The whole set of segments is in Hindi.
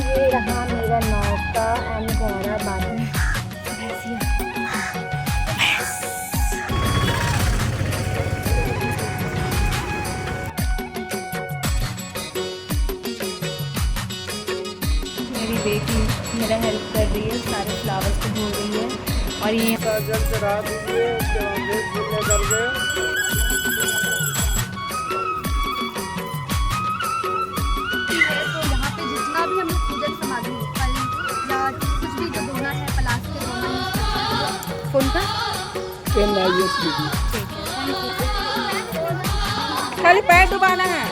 ये रहा मेरा नौका एंड घोड़ा बाटी मेरी बेटी मेरा हेल्प कर रही है, सारे फ्लावर्स को धो रही है। और ये जल चढ़ा दीजिए, उसके बाद वेट पूरे करके तो यहाँ पे जितना भी हम लोग पूजन सामग्री फल या कुछ भी जो धोना है पलाश के धोना है कौन का पेन लाइए इसलिए। खाली पैर डुबाना है।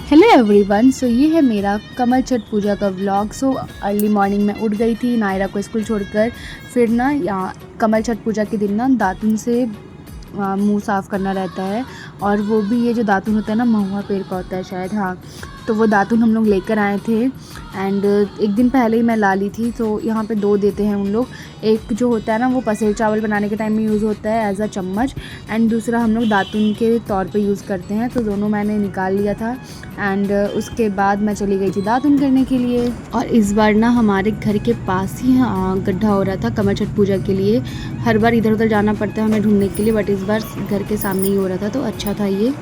हेलो एवरीवन, सो ये है मेरा कमल छठ पूजा का व्लॉग। सो अर्ली मॉर्निंग में उठ गई थी नायरा को स्कूल छोड़कर। फिर ना यहाँ कमल छठ पूजा के दिन ना दातुन से मुंह साफ़ करना रहता है, और वो भी ये जो दातुन होता है ना महुआ पेड़ का होता है शायद, हाँ। तो वो दातुन हम लोग लेकर आए थे एंड एक दिन पहले ही मैं ला ली थी। तो यहाँ पे दो देते हैं उन लोग, एक जो होता है ना वो पसेल चावल बनाने के टाइम में यूज़ होता है एज अ चम्मच, एंड दूसरा हम लोग दातुन के तौर पे यूज़ करते हैं। तो दोनों मैंने निकाल लिया था एंड उसके बाद मैं चली गई थी दातुन करने के लिए। और इस बार ना हमारे घर के पास ही गड्ढा हो रहा था कमल छठ पूजा के लिए। हर बार इधर उधर जाना पड़ता है हमें ढूंढने के लिए, बट इस बार घर के सामने ही हो रहा था, तो अच्छा था ये।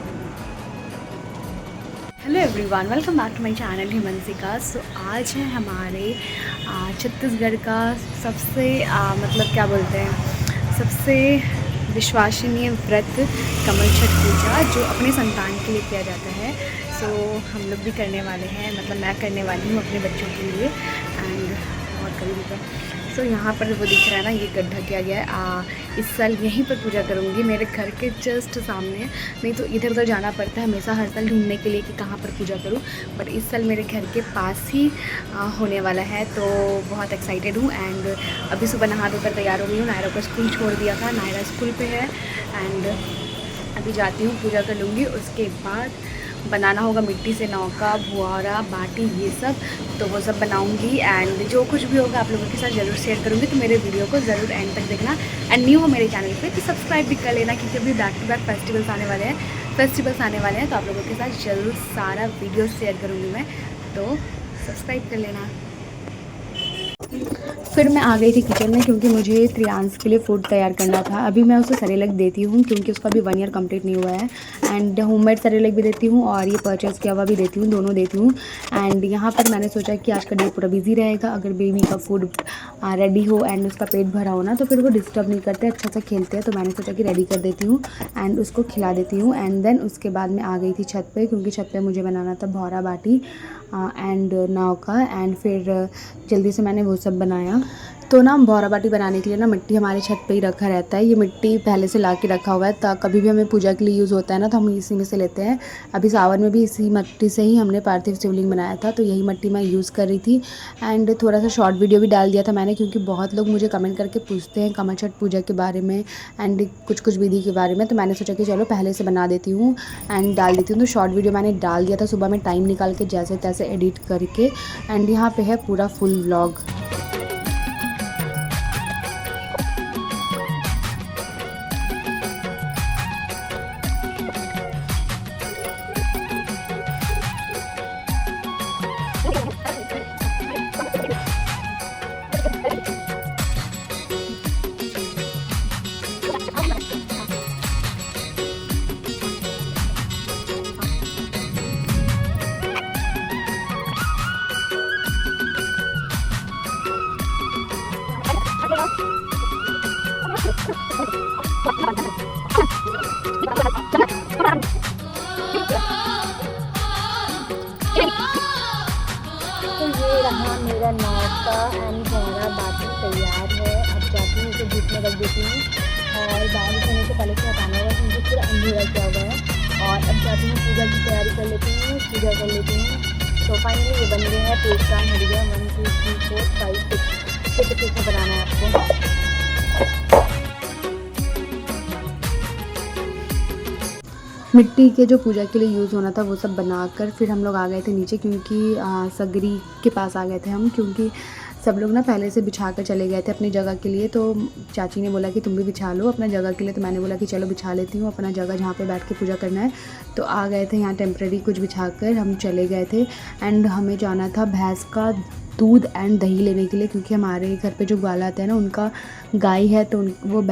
Hello everyone, welcome back to my channel Himansika. So आज है हमारे छत्तीसगढ़ का सबसे मतलब क्या बोलते हैं, सबसे विश्वसनीय व्रत कमल छठ पूजा, जो अपने संतान के लिए किया जाता है। सो हम लोग भी करने वाले हैं, मतलब मैं करने वाली हूँ अपने बच्चों के लिए एंड और कभी भी। सो यहाँ पर वो दिख रहा है ना, ये गड्ढा किया गया है। इस साल यहीं पर पूजा करूँगी, मेरे घर के जस्ट सामने। नहीं तो इधर उधर जाना पड़ता है हमेशा हर साल ढूंढने के लिए कि कहाँ पर पूजा करूँ, बट इस साल मेरे घर के पास ही होने वाला है, तो बहुत एक्साइटेड हूँ। एंड अभी सुबह नहा धोकर तैयार हो गई हूँ, नायरा को स्कूल छोड़ दिया था, नायरा स्कूल पे है एंड अभी जाती हूँ पूजा कर लूँगी। उसके बाद बनाना होगा मिट्टी से नौका, भुआरा, बाटी, ये सब, तो वो सब बनाऊंगी एंड जो कुछ भी होगा आप लोगों के साथ ज़रूर शेयर करूंगी। तो मेरे वीडियो को ज़रूर एंड तक देखना एंड न्यू हो मेरे चैनल पे तो सब्सक्राइब भी कर लेना, क्योंकि अभी बैक टू बैक फेस्टिवल्स आने वाले हैं, तो आप लोगों के साथ ज़रूर सारा वीडियो शेयर करूँगी मैं, तो सब्सक्राइब कर लेना। फिर मैं आ गई थी किचन में, क्योंकि मुझे त्रियांश के लिए फ़ूड तैयार करना था। अभी मैं उसे सेरेलैक देती हूँ, क्योंकि उसका अभी 1 ईयर कंप्लीट नहीं हुआ है, एंड होममेड सेरेलैक भी देती हूँ और ये परचेज़ किया हुआ भी देती हूँ, दोनों देती हूँ। एंड यहाँ पर मैंने सोचा कि आज का डे पूरा बिजी रहेगा, अगर बेबी का फूड रेडी हो एंड उसका पेट भरा हो ना, तो फिर वो डिस्टर्ब नहीं करते, अच्छा सा खेलते हैं। तो मैंने सोचा कि रेडी कर देती हूँ एंड उसको खिला देती हूँ। एंड देन उसके बाद मैं आ गई थी छत पर, क्योंकि छत पर मुझे बनाना था भौरा, बाटी एंड नौका, एंड फिर जल्दी से मैंने वो सब बनाया। तो ना भौरा बाटी बनाने के लिए ना मिट्टी हमारे छत पे ही रखा रहता है। ये मिट्टी पहले से ला के रखा हुआ है, तो कभी भी हमें पूजा के लिए यूज़ होता है ना, तो हम इसी में से लेते हैं। अभी सावन में भी इसी मिट्टी से ही हमने पार्थिव शिवलिंग बनाया था, तो यही मिट्टी मैं यूज़ कर रही थी। एंड थोड़ा सा शॉर्ट वीडियो भी डाल दिया था मैंने, क्योंकि बहुत लोग मुझे कमेंट करके पूछते हैं कमल छठ पूजा के बारे में एंड कुछ कुछ विधि के बारे में, तो मैंने सोचा कि चलो पहले से बना देती हूँ एंड डाल देती हूँ। तो शॉर्ट वीडियो मैंने डाल दिया था सुबह में टाइम निकाल के, जैसे तैसे एडिट करके, एंड यहाँ पे है पूरा फुल व्लॉग। तो ये रहा मेरा नौका एंड घोड़ा बाटी तैयार है। अब जाती हूँ, इसे धूप में रख देती हूँ और बारिश होने से पहले से हटाना होगा, क्योंकि पूरा अंधेरा किया हुआ है। और अब जाती हूँ पूजा की तैयारी कर लेती हूँ, पूजा कर लेती हूँ। तो फाइनली ये बन गया है, पेट काम हो गया। 1 2 3 4 5 6 पीस में बनाना है आपको। मिट्टी के जो पूजा के लिए यूज़ होना था वो सब बनाकर फिर हम लोग आ गए थे नीचे, क्योंकि सगरी के पास आ गए थे हम, क्योंकि सब लोग ना पहले से बिछा कर चले गए थे अपनी जगह के लिए, तो चाची ने बोला कि तुम भी बिछा लो अपना जगह के लिए, तो मैंने बोला कि चलो बिछा लेती हूँ अपना जगह जहाँ पे बैठ के पूजा करना है। तो आ गए थे यहाँ टेम्प्रेरी कुछ बिछा कर हम चले गए थे। एंड हमें जाना था भैंस का दूध एंड दही लेने के लिए, क्योंकि हमारे घर पे जो ग्वाला आते हैं ना उनका गाय है, तो वो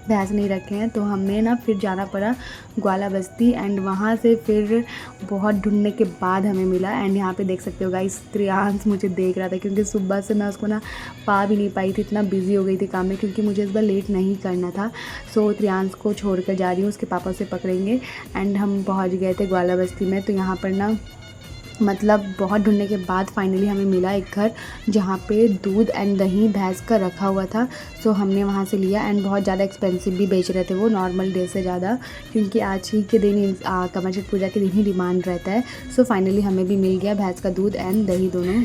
भैंस नहीं रखे हैं, तो हमें ना फिर जाना पड़ा ग्वाला बस्ती। एंड वहाँ से फिर बहुत ढूंढने के बाद हमें मिला। एंड यहाँ पे देख सकते हो गाइस, त्रियांश मुझे देख रहा था, क्योंकि सुबह से मैं उसको ना पा भी नहीं पाई थी, इतना बिजी हो गई थी काम में, क्योंकि मुझे इस बार लेट नहीं करना था। सो त्रियांश को छोड़ कर जा रही हूँ, उसके पापा से पकड़ेंगे। एंड हम पहुँच गए थे ग्वाला बस्ती में। तो यहाँ पर ना मतलब बहुत ढूंढने के बाद फाइनली हमें मिला एक घर जहाँ पे दूध एंड दही भैंस का रखा हुआ था। सो हमने वहाँ से लिया। एंड बहुत ज़्यादा एक्सपेंसिव भी बेच रहे थे वो, नॉर्मल डे से ज़्यादा, क्योंकि आज ही के दिन कमरछठ पूजा के दिन ही डिमांड रहता है। सो फाइनली हमें भी मिल गया भैंस का दूध एंड दही दोनों।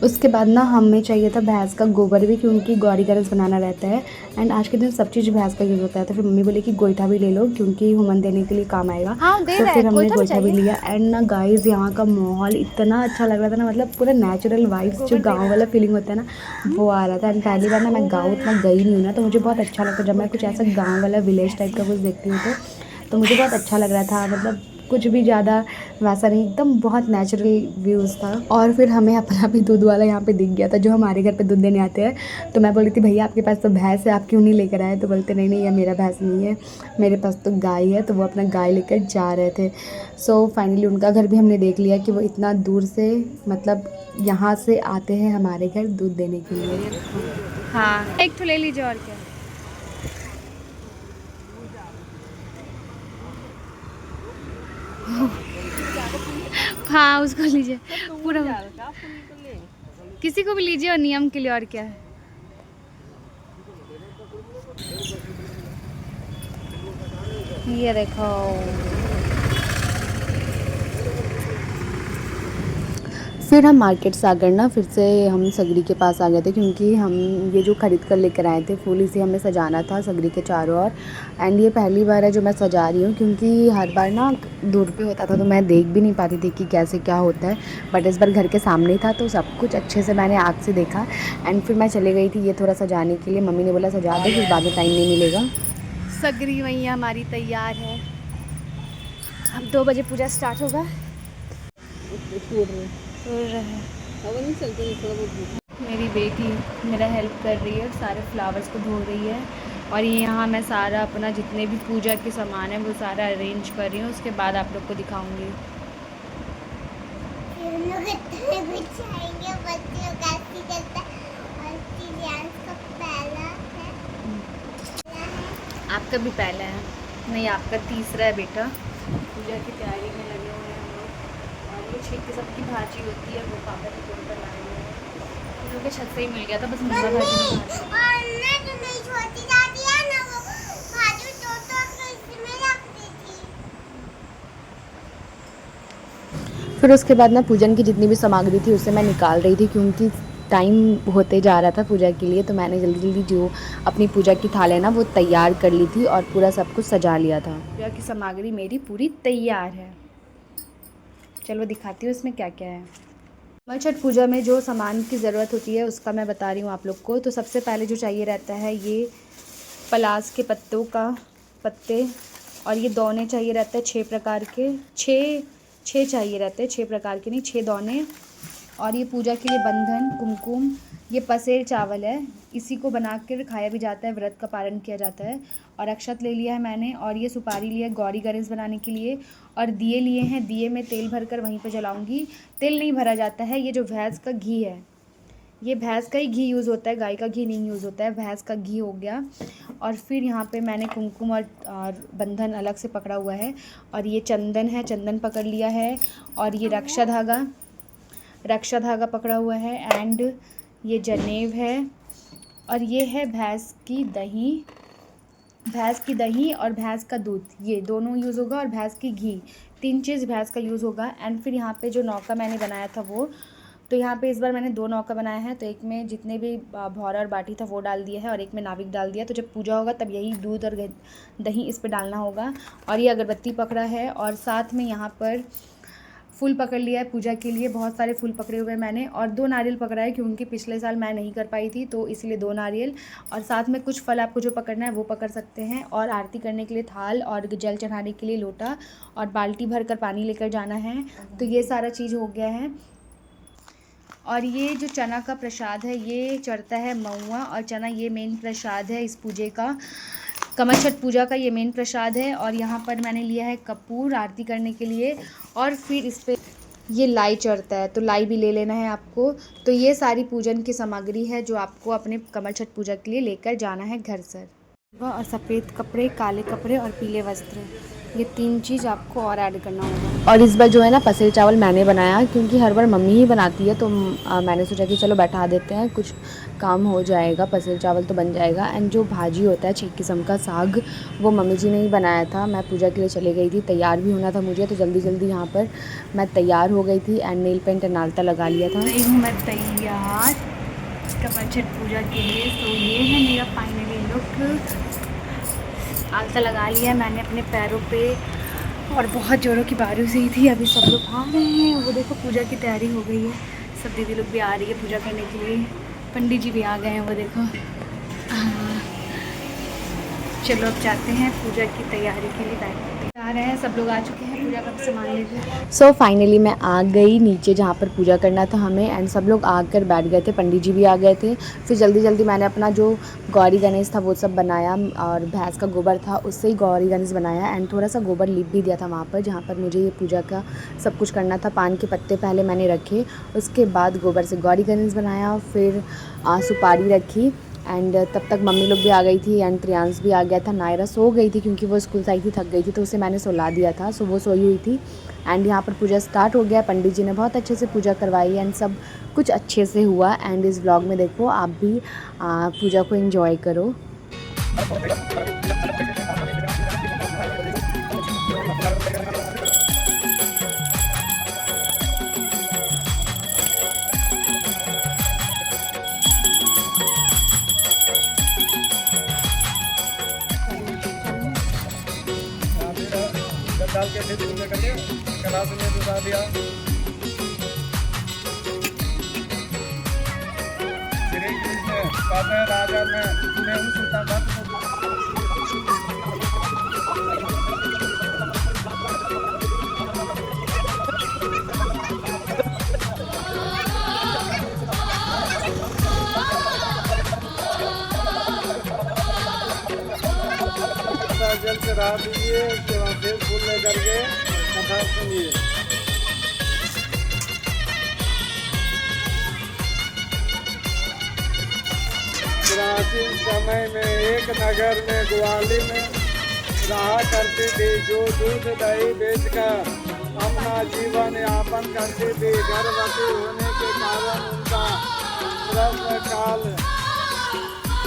उसके बाद ना हमें चाहिए था भैंस का गोबर भी, क्योंकि गौरी गरस बनाना रहता है। एंड आज के दिन सब चीज़ भैंस का यूज़ होता है। तो फिर मम्मी बोली कि गोईठा भी ले लो, क्योंकि हुमन देने के लिए काम आएगा। तो फिर हमने गोईठा भी लिया। एंड ना गाइस, यहाँ का माहौल इतना अच्छा लग रहा था ना, मतलब पूरा नेचुरल वाइब्स, जो गाँव वाला फीलिंग होता है ना, वो आ रहा था। एंड पहली बार ना मैं गाँव उतना गई नहीं हूँ ना, तो मुझे बहुत अच्छा लगता है जब मैं कुछ ऐसा गाँव वाला विलेज टाइप का कुछ देखती हूँ। तो मुझे बहुत अच्छा लग रहा था, मतलब कुछ भी ज़्यादा वैसा नहीं, एकदम बहुत नेचुरल व्यूज़ था। और फिर हमें अपना भी दूध वाला यहाँ पे दिख गया था, जो हमारे घर पे दूध देने आते हैं। तो मैं बोली थी भैया आपके पास तो भैंस है, आप क्यों नहीं लेकर आए? तो बोलते नहीं नहीं, ये मेरा भैंस नहीं है, मेरे पास तो गाय है। तो वो अपना गाय लेकर जा रहे थे। सो फाइनली उनका घर भी हमने देख लिया कि वो इतना दूर से मतलब यहाँ से आते हैं हमारे घर दूध देने के लिए। हाँ, एक तो ले लीजिए और क्या। हाँ, उसको लीजिए पूरा, किसी को भी लीजिए और नियम के लिए, और क्या है। ये देखो, फिर हम मार्केट से आकर ना फिर से हम सगरी के पास आ गए थे, क्योंकि हम ये जो ख़रीद कर लेकर आए थे फूल, इसे हमें सजाना था सगरी के चारों ओर। एंड ये पहली बार है जो मैं सजा रही हूँ, क्योंकि हर बार ना दूर पे होता था तो मैं देख भी नहीं पाती थी कि कैसे क्या होता है। बट इस बार घर के सामने था तो सब कुछ अच्छे से मैंने आँख से देखा। एंड फिर मैं चले गई थी ये थोड़ा सजाने के लिए। मम्मी ने बोला सजा दो, फिर बाद में टाइम नहीं मिलेगा। सगरी मैया हमारी तैयार है। अब 2 बजे पूजा स्टार्ट होगा। मेरी बेटी मेरा हेल्प कर रही है, सारे फ्लावर्स को धो रही है। और ये यहाँ मैं सारा अपना जितने भी पूजा के सामान है वो सारा अरेंज कर रही हूँ। उसके बाद आप लोग को दिखाऊंगी। आपका भी पहला है? नहीं, आपका तीसरा है बेटा। पूजा की तैयारी में लगे हुए हैं हम लोग। और ये छीट की सबकी भाजी होती है, वो पापा ने तोड़ कर लाए हुए हैं। हम लोग के छत से ही मिल गया था, बस मुर्गा भाजी फिर उसके बाद ना पूजन की जितनी भी सामग्री थी उसे मैं निकाल रही थी, क्योंकि टाइम होते जा रहा था पूजा के लिए। तो मैंने जल्दी जल्दी जो अपनी पूजा की थाल है ना वो तैयार कर ली थी और पूरा सब कुछ सजा लिया था। पूजा की सामग्री मेरी पूरी तैयार है। चलो दिखाती हूँ इसमें क्या क्या है। मैं छठ पूजा में जो सामान की ज़रूरत होती है उसका मैं बता रही हूँ आप लोग को। तो सबसे पहले जो चाहिए रहता है ये पलास के पत्ते, और ये दौने चाहिए रहते हैं 6 प्रकार के, 6 चाहिए रहते हैं, 6 प्रकार के नहीं, 6 दौने। और ये पूजा के लिए बंधन, कुमकुम, ये पसेर चावल है, इसी को बना कर खाया भी जाता है, व्रत का पालन किया जाता है। और अक्षत ले लिया है मैंने, और ये सुपारी लिया है गौरी गणेश बनाने के लिए। और दिए लिए हैं, दिए में तेल भर कर वहीं पर जलाऊंगी। तेल नहीं भरा जाता है, ये जो भैंस का घी है, ये भैंस का ही घी यूज़ होता है, गाय का घी नहीं यूज़ होता है, भैंस का घी हो गया। और फिर यहाँ पे मैंने कुमकुम और बंधन अलग से पकड़ा हुआ है। और ये चंदन है, चंदन पकड़ लिया है। और ये रक्षा धागा पकड़ा हुआ है। एंड ये जनेव है। और ये है भैंस की दही और भैंस का दूध, ये दोनों यूज़ होगा। और भैंस की घी, 3 चीज़ भैंस का यूज़ होगा। एंड फिर यहाँ पे जो नौका मैंने बनाया था वो, तो यहाँ पे इस बार मैंने 2 नौका बनाया है। तो एक में जितने भी भौरा और बाटी था वो डाल दिया है और एक में नाविक डाल दिया। तो जब पूजा होगा तब यही दूध और दही इस पर डालना होगा। और ये अगरबत्ती पकड़ा है और साथ में यहाँ पर फूल पकड़ लिया है पूजा के लिए। बहुत सारे फूल पकड़े हुए हैं मैंने और 2 नारियल पकड़ा है क्योंकि पिछले साल मैं नहीं कर पाई थी तो इसलिए 2 नारियल। और साथ में कुछ फल आपको जो पकड़ना है वो पकड़ सकते हैं। और आरती करने के लिए थाल और जल चढ़ाने के लिए लोटा और बाल्टी भर कर पानी लेकर जाना है। तो ये सारा चीज़ हो गया है। और ये जो चना का प्रसाद है ये चढ़ता है महुआ और चना, ये मेन प्रसाद है इस पूजे का। कमल छठ पूजा का ये मेन प्रसाद है। और यहाँ पर मैंने लिया है कपूर आरती करने के लिए और फिर इस पर ये लाई चढ़ता है तो लाई भी ले लेना है आपको। तो ये सारी पूजन की सामग्री है जो आपको अपने कमल छठ पूजा के लिए लेकर जाना है घर से। और सफ़ेद कपड़े, काले कपड़े और पीले वस्त्र, ये 3 चीज़ आपको और ऐड करना होगा। और इस बार जो है ना पसेल चावल मैंने बनाया क्योंकि हर बार मम्मी ही बनाती है तो मैंने सोचा कि चलो बैठा देते हैं, कुछ काम हो जाएगा, पसेल चावल तो बन जाएगा। एंड जो भाजी होता है 6 किस्म का साग वो मम्मी जी ने ही बनाया था। मैं पूजा के लिए चली गई थी, तैयार भी होना था मुझे तो जल्दी जल्दी यहाँ पर मैं तैयार हो गई थी एंड नेल पेंट नालता लगा लिया था। मैं तैयार कमल छठ पूजा के लिए। तो ये है मेरा फाइनली लुक। आलता लगा लिया मैंने अपने पैरों पे और बहुत ज़ोरों की बारिश हुई थी। अभी सब लोग आ रहे हैं, वो देखो पूजा की तैयारी हो गई है। सब दीदी लोग भी आ रही है पूजा करने के लिए, पंडित जी भी आ गए हैं, वो देखो। चलो अब जाते हैं पूजा की तैयारी के लिए, आ रहे हैं सब लोग, आ चुके हैं पूजा का सामान लेकर। सो फाइनली मैं आ गई नीचे जहाँ पर पूजा करना था हमें एंड सब लोग आकर बैठ गए थे, पंडित जी भी आ गए थे। फिर जल्दी जल्दी मैंने अपना जो गौरी गणेश था वो सब बनाया और भैंस का गोबर था उससे ही गौरी गणेश बनाया एंड थोड़ा सा गोबर लिप भी दिया था वहाँ पर जहाँ पर मुझे ये पूजा का सब कुछ करना था। पान के पत्ते पहले मैंने रखे, उसके बाद गोबर से गौरी गणेश बनाया, फिर सुपारी रखी एंड तब तक मम्मी लोग भी आ गई थी एंड प्रियांश भी आ गया था। नायरा सो गई थी क्योंकि वो स्कूल से आई थी, थक गई थी तो उसे मैंने सुला दिया था, सो वो सोई हुई थी। एंड यहाँ पर पूजा स्टार्ट हो गया, पंडित जी ने बहुत अच्छे से पूजा करवाई एंड सब कुछ अच्छे से हुआ। एंड इस ब्लॉग में देखो आप भी पूजा को एंजॉय करो। डाल के फिर पूजा करके कलाश में डुबा दिया। श्री कृष्ण कहते राजा में उन सुल्तान जल चढ़ा दीजिए, उसके बाद फिर फूल लेकर के कथा सुनिए। प्राचीन समय में एक नगर में ग्वाली में रहा करती थी जो दूध दही बेचकर अपना जीवन यापन करती थी। गर्भवती होने के कारण उनका प्रसव काल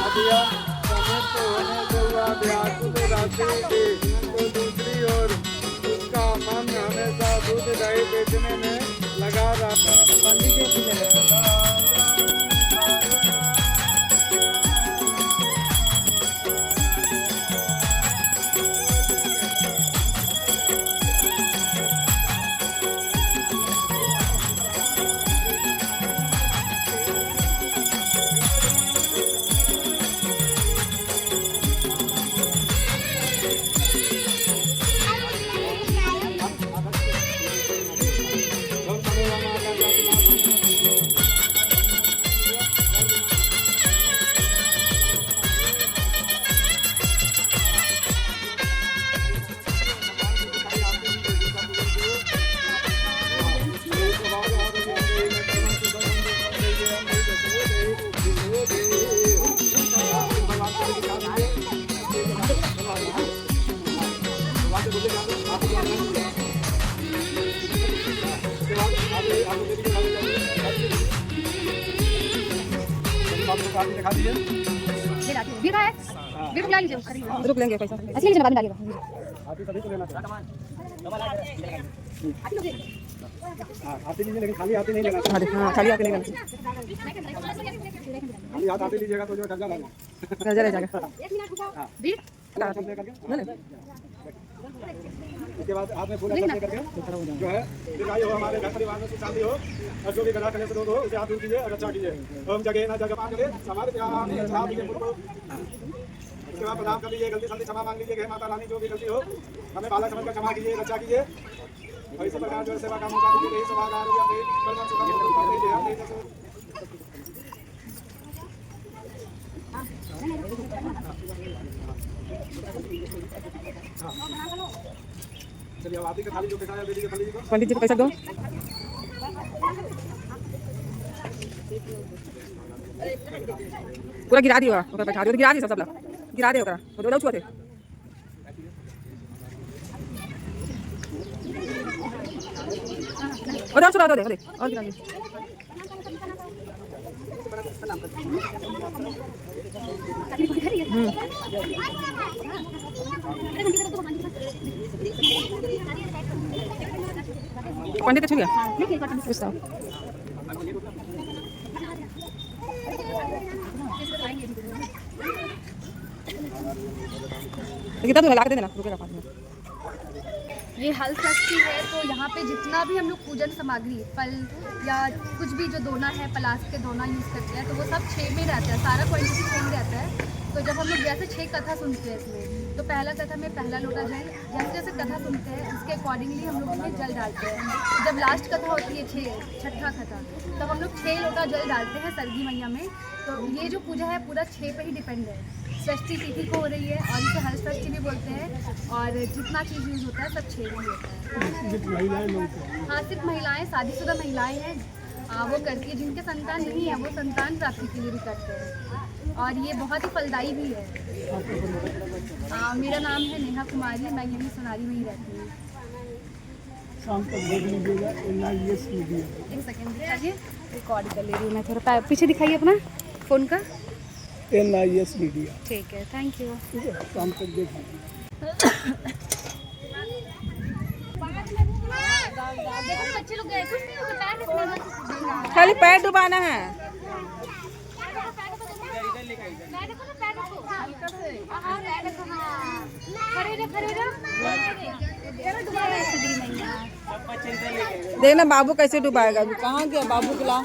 अधिक मुक्त होने से वह व्याकुल रहती थी। तो दूसरी ओर उसका मन हमेशा दूध दही बेचने में लगा रहा। पंडित जी दिखा दीजिए। रुक लेंगे पैसा आप ही सभी को लेना चाहिए। हाँ आरती लीजिए, लेकिन खाली आरती नहीं लेना चाहिए। हाँ देख, हाँ खाली आके नहीं करना खाली हाथ आरती लीजिएगा तो जो ढंगा रहेगा। चाहिए रह जाएगा। ले ले। इसके बाद हाथ में फूल अर्पण करके जो है दीर्घायु हो, हमारे घर परिवार में सुख शांति हो, और जो भी गला कलेश रोग हो उसे आप दूर कीजिए और अच्छा कीजिए। ओम जगे न जगपान करें हमारे प्यार में अच्छा कीजिए फूल को। उसके बाद प्रणाम कर लीजिए, गलती सलती क्षमा मांग लीजिए, माता रानी जो भी गलती हो हमें बालक समझकर क्षमा कीजिए, रक्षा कीजिए। और इसी प्रकार जो सेवा का मौका दीजिए, यही सभागार या फिर परम सुख दीजिए। हम नहीं चलिए अब आरती का थाली जो पैसा है दे दीजिए पंडित जी को। पंडित जी को पैसा दो। पूरा गिरा दियो, ओकरा बैठा दियो, गिरा दी सब लोग, गिरा दे ओकरा, वो दो छुआ थे। और छुड़ा दो दे और गिरा दे। पंडित छू गया गुस्सा। कितना दूर लगा के देना, रुकेगा 5 मिनट। ये हल षष्ठी है, तो यहाँ पे जितना भी हम लोग पूजन सामग्री फल या कुछ भी जो दोना है, पलास के दोना यूज़ करते हैं, तो वो सब 6 में रहता है, सारा क्वांटिटी सेम रहता है। तो जब हम लोग जैसे 6 कथा सुनते हैं इसमें, तो पहला कथा में पहला लोटा जल, जैसे जैसे कथा सुनते हैं उसके अकॉर्डिंगली हम लोग उसमें जल डालते हैं। जब लास्ट कथा होती है 6 कथा, तब हम लोग 6 लोटा जल डालते हैं सरगी मैया में। तो ये जो पूजा है पूरा 6 पे ही डिपेंड है। षष्ठी तिथि को हो रही है और इसे हल षष्ठी भी बोलते हैं, और जितना चीज़ यूज़ होता है सब 6 में ही होता है। हाँ, सिर्फ महिलाएं, शादीशुदा महिलाएं हैं वो करती है, जिनके संतान नहीं है वो संतान प्राप्ति के लिए भी करते हैं, और ये बहुत ही फलदायी भी है। मेरा नाम है नेहा कुमारी, मैं यहीं सोनारी में ही रहती हूँ। शाम तक देख लीजिएगा NIS मीडिया। एक सेकेंड दिखाइए, रिकॉर्ड कर ले रही हूँ मैं, थोड़ा पीछे दिखाइए अपना फ़ोन का। NIS मीडिया, ठीक है, थैंक यू। ठीक है, शाम तक देख लीजिए। बच्चे लोग गए, कुछ नहीं होगा, पैर रखना है, खाली पैर डुबाना है। देखना बाबू कैसे डुबाएगा, अभी कहाँ गया बाबू को ला,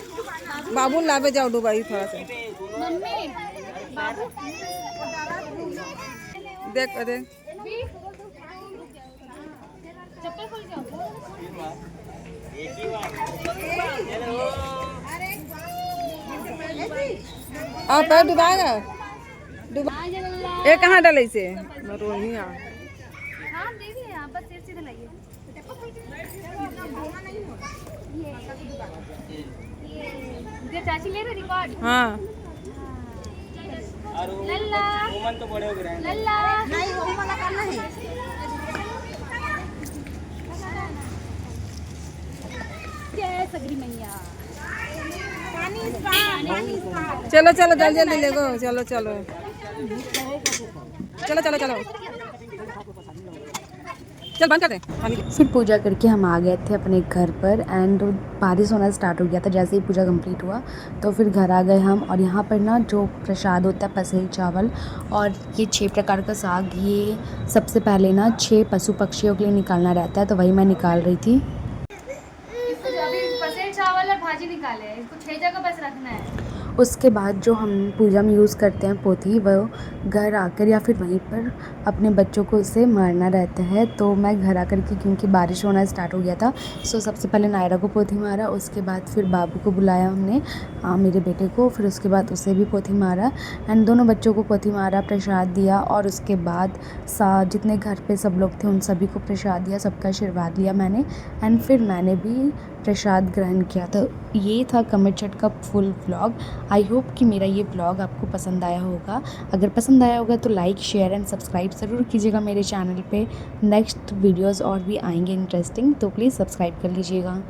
बाबू लावे जाओ डुबाई थोड़ा सा। देख देख चप्पल खोल जाओ। पैर डुबाएगा, ये कहाँ डाले से रोही। हाँ देखिए यहाँ पर सिर सीधे लाइए। ये चाची ले रहे रिकॉर्ड। हाँ लल्ला तो बड़े हो गए, लल्ला नहीं वो वाला करना है। जय सगरी मैया। चलो चलो जल्दी जल्दी ले गो, चलो चलो चलो चलो चलो चल बंद कर दे। फिर पूजा करके हम आ गए थे अपने घर पर, एंड बारिश होना स्टार्ट हो गया था। जैसे ही पूजा कंप्लीट हुआ तो फिर घर आ गए हम, और यहाँ पर ना जो प्रसाद होता है पसेल चावल और ये 6 प्रकार का साग, ये सबसे पहले ना 6 पशु पक्षियों के लिए निकालना रहता है, तो वही मैं निकाल रही थी। इसको अभी पसेल चावल और भाजी निकाले, इसको 6 जगह बस रखना है। उसके बाद जो हम पूजा में यूज़ करते हैं पोथी, वो घर आकर या फिर वहीं पर अपने बच्चों को उसे मारना रहता है। तो मैं घर आकर के, क्योंकि बारिश होना स्टार्ट हो गया था, सो सबसे पहले नायरा को पोथी मारा, उसके बाद फिर बाबू को बुलाया हमने, मेरे बेटे को, फिर उसके बाद उसे भी पोथी मारा, एंड दोनों बच्चों को पोथी मारा, प्रसाद दिया, और उसके बाद जितने घर पे सब लोग थे उन सभी को प्रसाद दिया, सबका आशीर्वाद लिया मैंने, एंड फिर मैंने भी प्रसाद ग्रहण किया। तो ये था कमेट छठ का फुल व्लॉग। आई होप कि मेरा ये व्लॉग आपको पसंद आया होगा। अगर पसंद आया होगा तो लाइक शेयर एंड सब्सक्राइब ज़रूर कीजिएगा मेरे चैनल पे। नेक्स्ट वीडियोस और भी आएंगे इंटरेस्टिंग, तो प्लीज़ सब्सक्राइब कर लीजिएगा।